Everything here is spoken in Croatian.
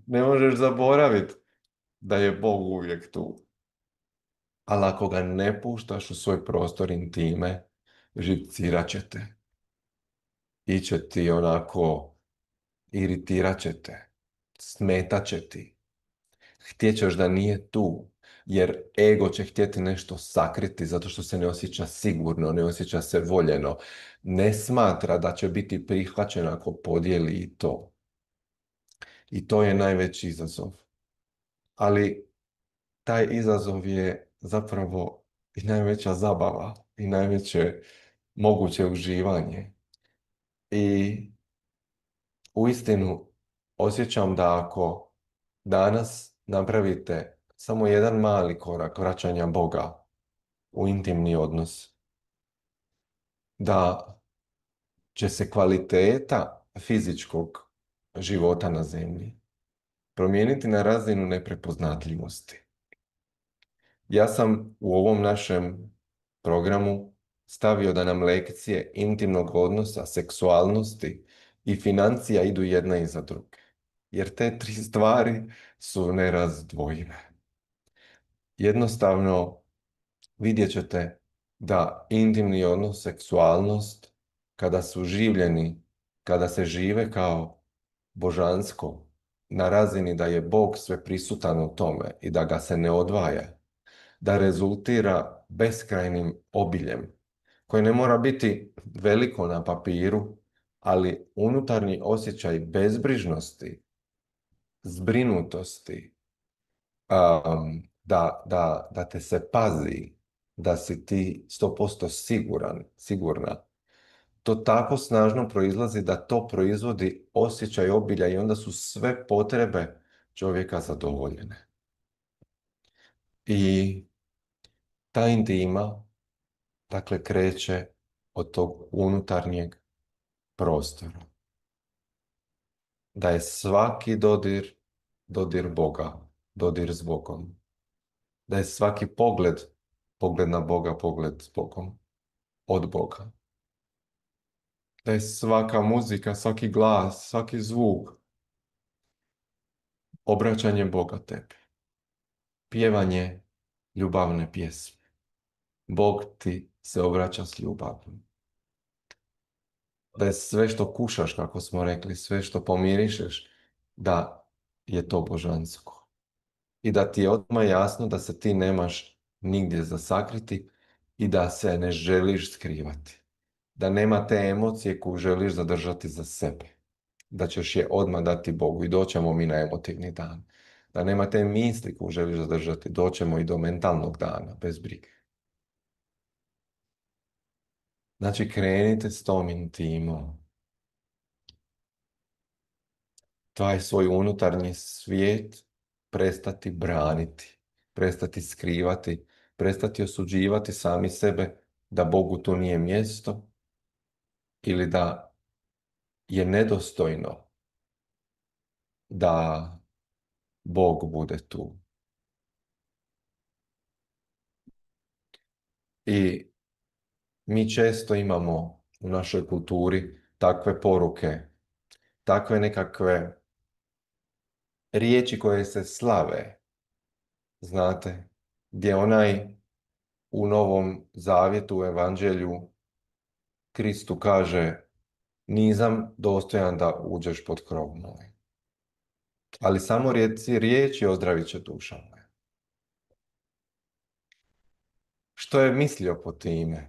Ne možeš zaboraviti da je Bog uvijek tu. Ali ako ga ne puštaš u svoj prostor intime, živcirat će te. Iće ti onako, iritirat će te, smetat će ti. Htjećeš da nije tu, jer ego će htjeti nešto sakriti zato što se ne osjeća sigurno, ne osjeća se voljeno. Ne smatra da će biti prihvaćen ako podijeli i to. I to je najveći izazov. Ali taj izazov je zapravo i najveća zabava i najveće moguće uživanje. I uistinu osjećam da ako danas napravite samo jedan mali korak vraćanja Boga u intimni odnos, da će se kvaliteta fizičkog života na zemlji promijeniti na razinu neprepoznatljivosti. Ja sam u ovom našem programu stavio da nam lekcije intimnog odnosa, seksualnosti i financija idu jedna iza druge. Jer te tri stvari su nerazdvojive. Jednostavno vidjet ćete da intimni odnos, seksualnost, kada su življeni, kada se žive kao božansko, na razini da je Bog sve prisutan u tome i da ga se ne odvaja, da rezultira beskrajnim obiljem, koje ne mora biti veliko na papiru, ali unutarnji osjećaj bezbrižnosti, zbrinutosti, da te se pazi, da si ti 100% sigurna. To tako snažno proizlazi da to proizvodi osjećaj obilja i onda su sve potrebe čovjeka zadovoljene. I ta intima, dakle, kreće od tog unutarnjeg prostora. Da je svaki dodir Boga, dodir s Bogom. Da je svaki pogled na Boga, pogled s Bogom, od Boga. Da je svaka muzika, svaki glas, svaki zvuk, obraćanje Boga tebi. Pjevanje ljubavne pjesme. Bog ti se obraća s ljubavlju. Da je sve što kušaš, kako smo rekli, sve što pomirišeš, da je to božansko. I da ti je odmah jasno da se ti nemaš nigdje za sakriti i da se ne želiš skrivati. Da nema te emocije koju želiš zadržati za sebe. Da ćeš je odmah dati Bogu i doćemo mi na emotivni dan. Da nema te misli koju želiš zadržati, doćemo i do mentalnog dana, bez brige. Znači, krenite s tom intimom. Taj svoj unutarnji svijet prestati braniti, prestati skrivati, prestati osuđivati sami sebe da Bogu tu nije mjesto ili da je nedostojno da Bog bude tu. I mi često imamo u našoj kulturi takve poruke, takve nekakve riječi koje se slave, znate, gdje onaj u Novom Zavjetu, u Evanđelju, Kristu kaže: nisam dostojan da uđeš pod krov moj. Ali samo riječi ozdravit će duša moja. Što je mislio po time?